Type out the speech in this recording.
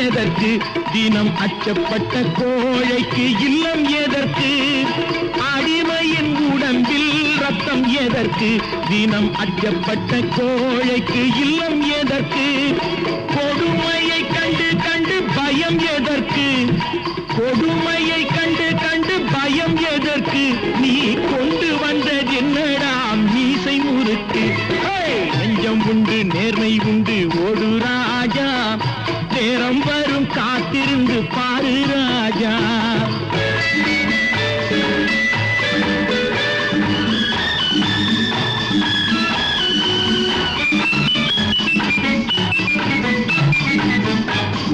எதற்கு தினம் அச்சப்பட்ட கோழைக்கு இல்லம் எதற்கு அடிமையின் உடம்பில் ரத்தம் எதற்கு தினம் அச்சப்பட்ட கோழைக்கு இல்லம் எதற்கு கொடுமையை கண்டு கண்டு பயம் எதற்கு கொடுமையை கண்டு கண்டு பயம் எதற்கு நீ கொண்டு வந்தது என்னடா மீசை முறுக்கு நெஞ்சம் உண்டு நேர்மை உண்டு ஓடு ராஜா நேரம் வரும் காத்திருந்து பாரு ராஜா